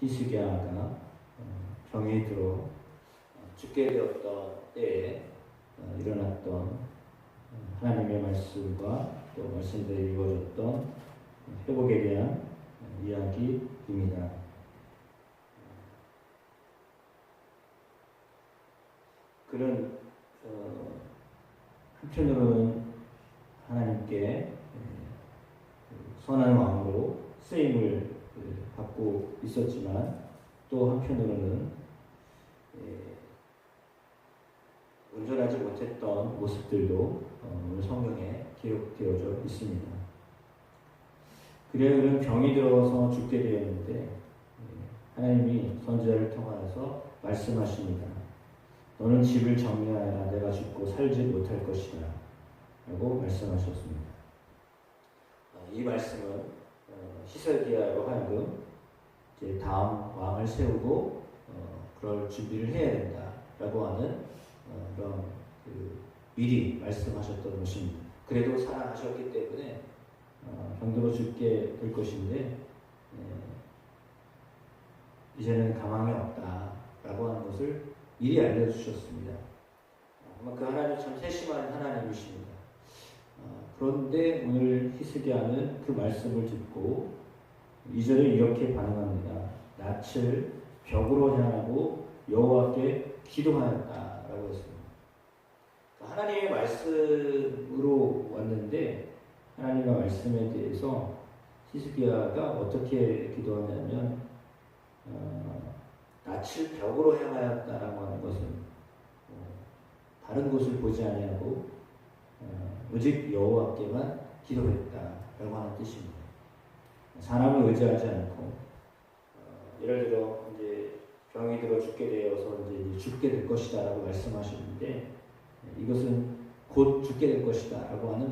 히스기야가 병이 들어 죽게 되었던 때에 일어났던 하나님의 말씀과 또 말씀대로 이루어졌던 회복에 대한 이야기입니다. 그는 한편으로는 하나님께 선한 왕으로 쓰임을 받고 있었지만 또 한편으로는 온전하지 못했던 모습들도 오늘 성경에 기록되어져 있습니다. 그래야 그는 병이 들어서 죽게 되었는데 하나님이 선지자를 통하여서 말씀하십니다. 너는 집을 정리하여라. 내가 죽고 살지 못할 것이다 라고 말씀하셨습니다. 이 말씀은 히스기야로 하여금 이제 다음 왕을 세우고 그럴 준비를 해야 된다라고 하는 그런 미리 말씀하셨던 것입니다. 그래도 사랑하셨기 때문에 병들어 죽게 될 것인데 이제는 가망이 없다라고 하는 것을 미리 알려주셨습니다. 그 하나님 참 세심한 하나님이십니다. 그런데 오늘 히스기야는 그 말씀을 듣고 2절에 이렇게 반응합니다. 낯을 벽으로 향하고 여호와께 기도하였다라고 했습니다. 하나님의 말씀으로 왔는데 하나님의 말씀에 대해서 히스기야가 어떻게 기도하냐면 낯을 벽으로 향하였다라고 하는 것은 다른 곳을 보지 아니하고 오직 여호와께만 기도했다라고 하는 뜻입니다. 사람을 의지하지 않고 예를 들어 이제 병이 들어 죽게 되어서 이제 죽게 될 것이다라고 말씀하셨는데 이것은 곧 죽게 될 것이다라고 하는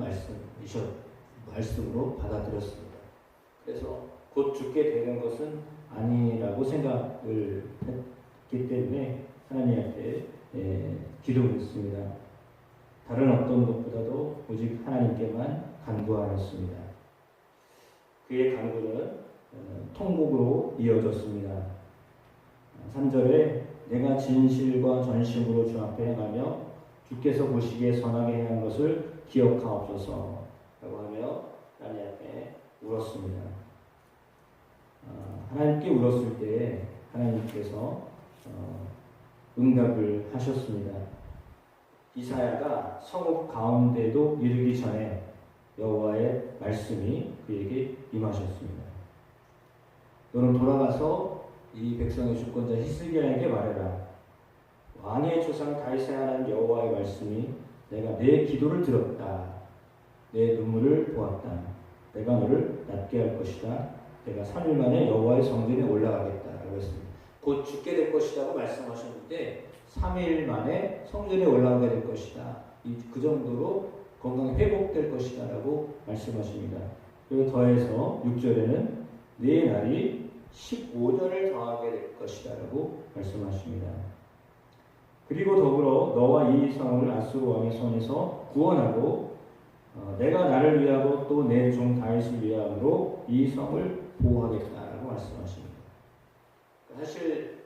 말씀으로 받아들였습니다. 그래서 곧 죽게 되는 것은 아니라고 생각을 했기 때문에 하나님한테 기도했습니다. 다른 어떤 것보다도 오직 하나님께만 간구하였습니다. 그의 간구는 통곡으로 이어졌습니다. 3절에 내가 진실과 전심으로 주 앞에 행하며 주께서 보시기에 선하게 행한 것을 기억하옵소서 라고 하며 하나님 앞에 울었습니다. 하나님께 울었을 때 하나님께서 응답을 하셨습니다. 이사야가 성읍 가운데도 이르기 전에 여호와의 말씀이 그에게 임하셨습니다. 너는 돌아가서 이 백성의 주권자 히스기야에게 말해라. 왕의 조상 다윗의 하나님 여호와의 말씀이 내가 내 기도를 들었다. 내 눈물을 보았다. 내가 너를 낫게 할 것이다. 내가 3일 만에 여호와의 성전에 올라가겠다라고 했습니다. 곧 죽게 될 것이라고 말씀하셨는데 3일 만에 성전에 올라가게 될 것이다. 그 정도로 건강이 회복될 것이다 라고 말씀하십니다. 그리고 더해서 6절에는 네 날이 15년을 더하게 될 것이다 라고 말씀하십니다. 그리고 더불어 너와 이 성을 아수르 왕의 손에서 구원하고 내가 나를 위하고 또 내 종 다윗을 위함으로 이 성을 보호하겠다라고 말씀하십니다. 사실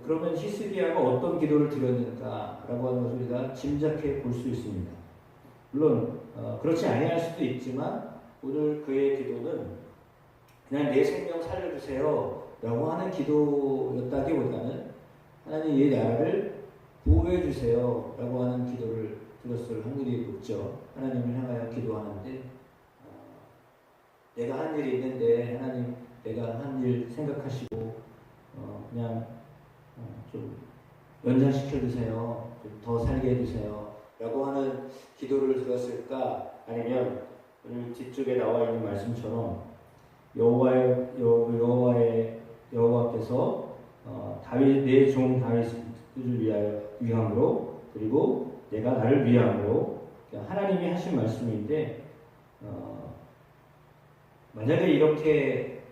그러면 히스기야가 어떤 기도를 드렸는가라고 하는 것을 우리가 짐작해 볼 수 있습니다. 물론 그렇지 아니할 수도 있지만 오늘 그의 기도는 그냥 내 생명 살려주세요 라고 하는 기도였다기보다는 하나님 이 나라를 보호해 주세요 라고 하는 기도를 드렸을 확률이 높죠. 하나님을 향하여 기도하는데 내가 한 일이 있는데 하나님 내가 한 일 생각하시고 그냥 좀 연장시켜 주세요. 좀 더 살게 해주세요 라고 하는 기도를 드렸을까? 아니면 오늘 뒤쪽에 나와 있는 말씀처럼 여호와께서 다윗 내 종 다윗을 위함으로 그리고 내가 나를 위함으로 하나님이 하신 말씀인데 만약에 이렇게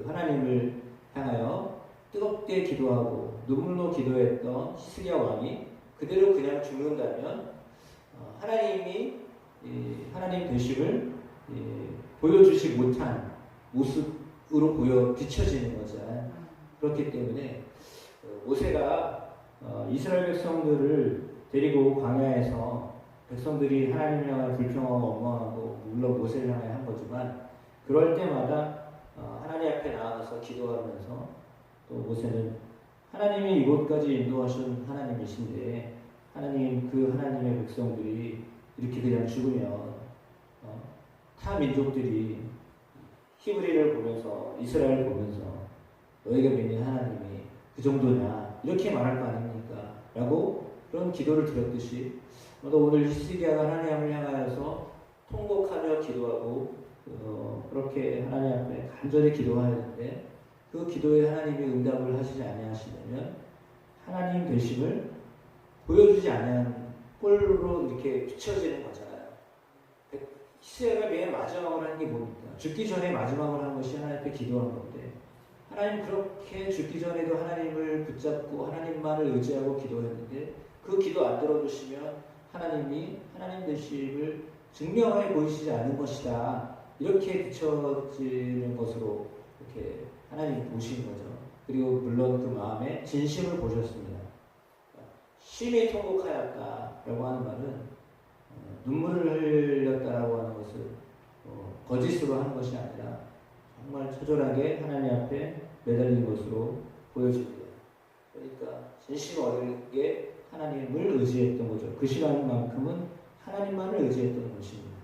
하나님을 향하여 뜨겁게 기도하고 눈물로 기도했던 히스기야 왕이 그대로 그냥 죽는다면 하나님이 하나님 되심을 보여주지 못한 모습으로 비춰지는 거죠. 그렇기 때문에 모세가 이스라엘 백성들을 데리고 광야에서 백성들이 하나님을 향하여 불평하고 원망하고 물론 모세를 향하여 한 거지만 그럴 때마다 하나님 앞에 나아가서 기도하면서 또 모세는 하나님이 이곳까지 인도하신 하나님이신데 하나님 그 하나님의 백성들이 이렇게 그냥 죽으면 타 민족들이 히브리를 보면서 이스라엘을 보면서 너희가 믿는 하나님이 그 정도냐 이렇게 말할 거 아닙니까? 라고 그런 기도를 드렸듯이 오늘 히스기야가 하나님을 향하여서 통곡하며 기도하고 그렇게 하나님 앞에 간절히 기도하였는데 그 기도에 하나님이 응답을 하시지 아니하시려면 하나님 되심을 보여주지 않은 꼴로 이렇게 비춰지는 거잖아요. 히스기야가 맨 마지막으로 한 게 뭡니까? 죽기 전에 마지막으로 한 것이 하나님 앞에 기도한 건데 하나님 그렇게 죽기 전에도 하나님을 붙잡고 하나님만을 의지하고 기도했는데 그 기도 안 들어주시면 하나님이 하나님 되심을 증명하여 보이시지 않는 것이다. 이렇게 비춰지는 것으로 이렇게 하나님이 보신 거죠. 그리고 물론 그 마음에 진심을 보셨습니다. 심히 통곡하였다라고 하는 말은 눈물을 흘렸다라고 하는 것을 거짓으로 하는 것이 아니라 정말 처절하게 하나님 앞에 매달린 것으로 보여집니다. 그러니까 진심 어리게 하나님을 의지했던 거죠. 그 시간만큼은 하나님만을 의지했던 것입니다.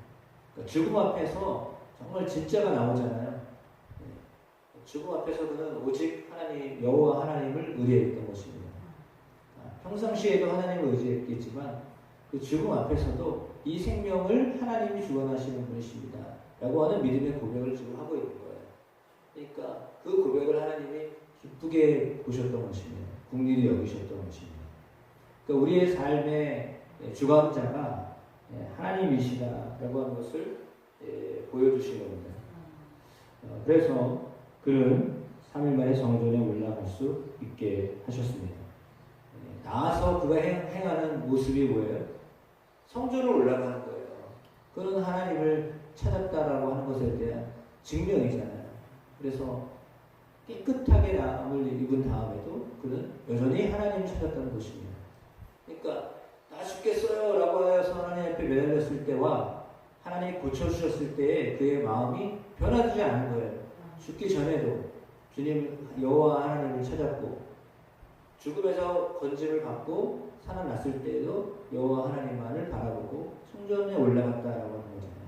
그러니까 죽음 앞에서 정말 진짜가 나오잖아요. 죽음 앞에서 그는 오직 하나님, 여호와 하나님을 의뢰했던 것입니다. 평상시에도 하나님을 의지했겠지만 그 죽음 앞에서도 이 생명을 하나님이 주관하시는 분이십니다. 라고 하는 믿음의 고백을 지금 하고 있는 거예요. 그러니까 그 고백을 하나님이 기쁘게 보셨던 것입니다. 긍휼히 여기셨던 것입니다. 그러니까 우리의 삶의 주관자가 하나님이시다라고 하는 것을 보여주신 겁니다. 그래서 그는 3일 만에 성전에 올라갈 수 있게 하셨습니다. 나와서 그가 행하는 모습이 뭐예요? 성전으로 올라가는 거예요. 그는 하나님을 찾았다라고 하는 것에 대한 증명이잖아요. 그래서 깨끗하게 나음을 입은 다음에도 그는 여전히 하나님을 찾았다는 것입니다. 그러니까 나 죽겠어요 라고 해서 하나님 앞에 매달렸을 때와 하나님이 고쳐주셨을 때에 그의 마음이 변하지 않은 거예요. 죽기 전에도 주님 여호와 하나님을 찾았고 죽음에서 건짐을 받고 살아났을 때에도 여호와 하나님만을 바라보고 성전에 올라갔다라고 하는 거잖아요.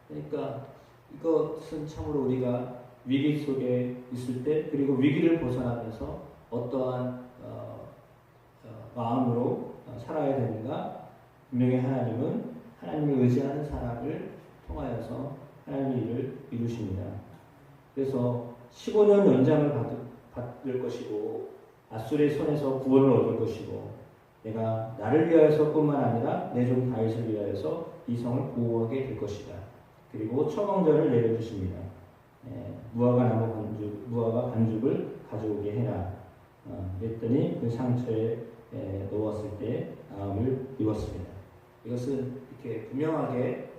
그러니까 이것은 참으로 우리가 위기 속에 있을 때 그리고 위기를 벗어나면서 어떠한 마음으로 살아야 되는가? 분명히 하나님은 하나님을 의지하는 사람을 통하여서 하나님의 일을 이루십니다. 그래서 15년 연장을 받을 것이고 앗술의 손에서 구원을 얻을 것이고 내가 나를 위하여서뿐만 아니라 내 종 다윗을 위하여서 이 성을 보호하게 될 것이다. 그리고 처방전을 내려주십니다. 무화과 반죽을 가져오게 해라. 그랬더니 그 상처에 넣었을 때 나음을 입었습니다. 이것은 이렇게 분명하게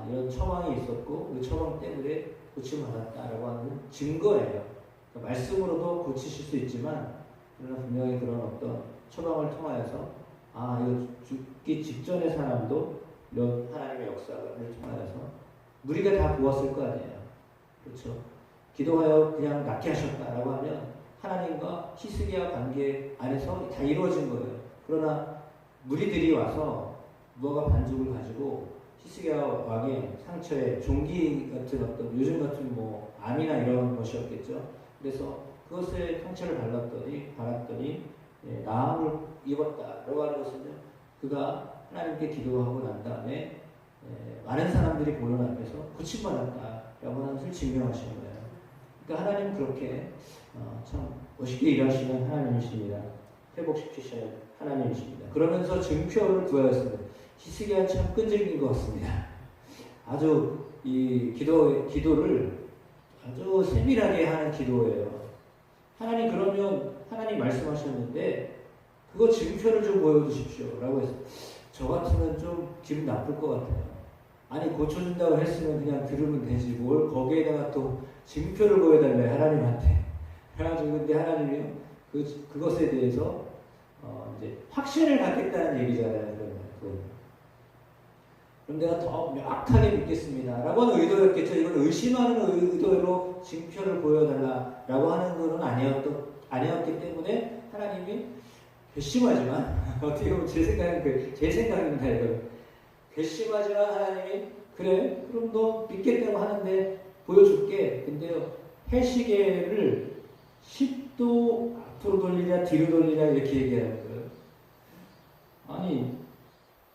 이런 처방이 있었고 그 처방 때문에 고침받았다라고 하는 증거예요. 그러니까 말씀으로도 고치실 수 있지만 그러나 분명히 그런 어떤 처방을 통하여서 이거 죽기 직전의 사람도 이런 하나님의 역사를 통하여서 무리가 다 보았을 거 아니에요. 그렇죠? 기도하여 그냥 낫게 하셨다라고 하면 하나님과 히스기야 관계 안에서 다 이루어진 거예요. 그러나 무리들이 와서 무화과 반죽을 가지고 히스기야 왕의 상처에 종기 같은 어떤 요즘 같은 뭐 암이나 이런 것이었겠죠. 그래서 그것에 상처를 발랐더니 나음을 입었다라고 하는 것은요. 그가 하나님께 기도하고 난 다음에 많은 사람들이 보는 앞에서 고침받았다라고 하는 것을 증명하시는 거예요. 그러니까 하나님은 그렇게 참 멋있게 일하시는 하나님이십니다. 회복시키시는 하나님이십니다. 그러면서 증표를 구하였습니다. 히스기야는 참 끈질긴 것 같습니다. 아주 이 기도를 아주 세밀하게 하는 기도예요. 하나님 그러면 하나님 말씀하셨는데 그거 증표를 좀 보여주십시오 라고 해서 저 같으면 좀 기분 나쁠 것 같아요. 아니 고쳐준다고 했으면 그냥 들으면 되지 뭘 거기에다가 또 증표를 보여달래 하나님한테 그래가지고 근데 하나님이 그것에 대해서 이제 확신을 갖겠다는 얘기잖아요. 그럼 내가 더 명확하게 믿겠습니다. 라고 하는 의도였겠죠. 이건 의심하는 의도로 징표를 보여달라라고 하는 것은 아니었기 때문에 하나님이 괘씸하지만 어떻게 보면 제 생각입니다. 이거 괘씸하지만 하나님이 그래 그럼 너 믿겠다고 하는데 보여줄게. 근데요 해시계를 10도 앞으로 돌리냐 뒤로 돌리냐 이렇게 얘기하는 거예요. 아니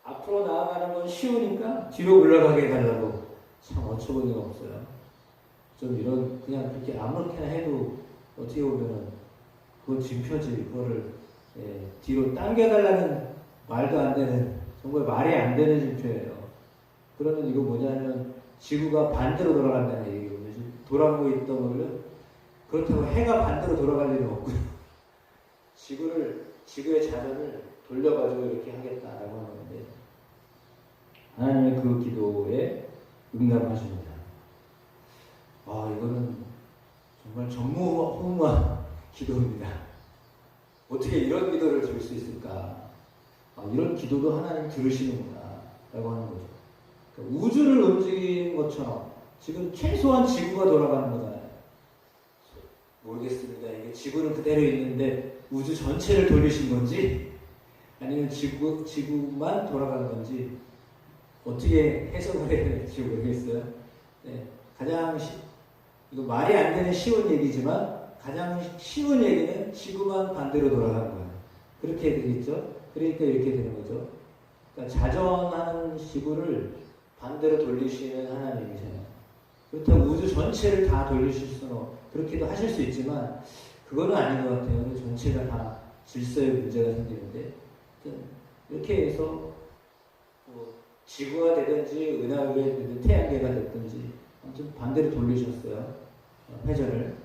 앞으로 나아가는 건 쉬우니까 뒤로 올라가게 해달라고. 참 어처구니가 없어요. 좀 이런 그냥 그렇게 아무렇게나 해도 어떻게 보면 그건 징표지. 그거를 뒤로 당겨달라는 말도 안 되는 정말 말이 안 되는 징표예요. 그러면 이거 뭐냐면 지구가 반대로 돌아간다는 얘기거든요. 돌아가고 있던 거를 그렇다고 해가 반대로 돌아갈 일은 없고요. 지구의 자전을 돌려가지고 이렇게 하겠다라고 하는 건데 하나님의 그 기도에 응답하십니다. 이거는 정말 전무후무한 기도입니다. 어떻게 이런 기도를 드릴 수 있을까? 이런 기도도 하나님 들으시는구나 라고 하는 거죠. 그러니까 우주를 움직이는 것처럼 지금 최소한 지구가 돌아가는 거잖아요. 모르겠습니다. 이게 지구는 그대로 있는데 우주 전체를 돌리신 건지 아니면 지구만 돌아가는 건지 어떻게 해석을 해야 될지 모르겠어요. 네, 이거 말이 안 되는 쉬운 얘기지만 가장 쉬운 얘기는 지구만 반대로 돌아가는 거예요. 그렇게 되겠죠? 그러니까 이렇게 되는 거죠. 그러니까 자전하는 지구를 반대로 돌리시는 하나님이세요. 그렇다고 우주 전체를 다 돌리실 수는 그렇게도 하실 수 있지만 그거는 아닌 것 같아요. 전체가 다 질서에 문제가 생기는데 이렇게 해서 지구가 되든지 은하계가 되든 태양계가 됐든지 아무튼 반대로 돌리셨어요. 회전을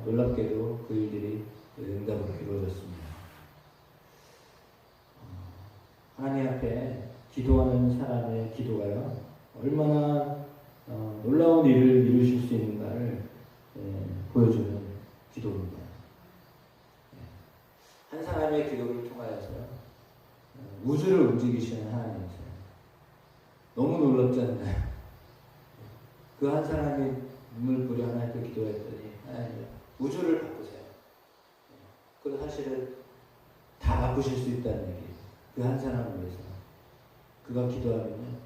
놀랍게도 그 일들이 응답으로 이루어졌습니다. 하나님 앞에 기도하는 사람의 기도가요 얼마나 놀라운 일을 이루실 수 있는가를 보여주는 기도입니다. 한 사람의 기도를 통하여서 우주를 움직이시는 하나님이세요. 너무 놀랍지 않나요? 그 한 사람이 눈물 뿌려 하나님께 기도했더니 하나님 우주를 바꾸세요. 그건 사실은 다 바꾸실 수 있다는 얘기예요. 그 한 사람을 위해서 그가 기도하면요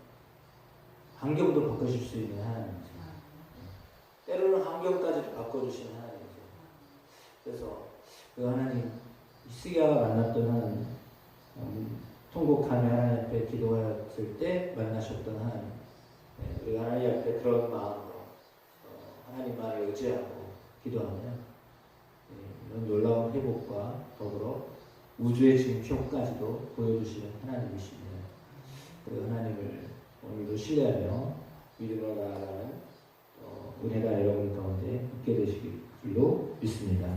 환경도 바꾸실 수 있는 하나님이죠. 때로는 환경까지도 바꿔주시는 하나님이죠. 그래서 그 하나님 히스기야가 만났던 하나님 통곡하며 하나님 앞에 기도하였을 때 만나셨던 하나님 우리 하나님 앞에 그런 마음으로 하나님만을 의지하고 기도하면 이런 놀라운 회복과 더불어 우주의 징표까지도 보여주시는 하나님이십니다. 그 하나님을 오늘도 신뢰하며 믿음으로 나아가는 은혜가 여러분 가운데 있게 되시길로 믿습니다.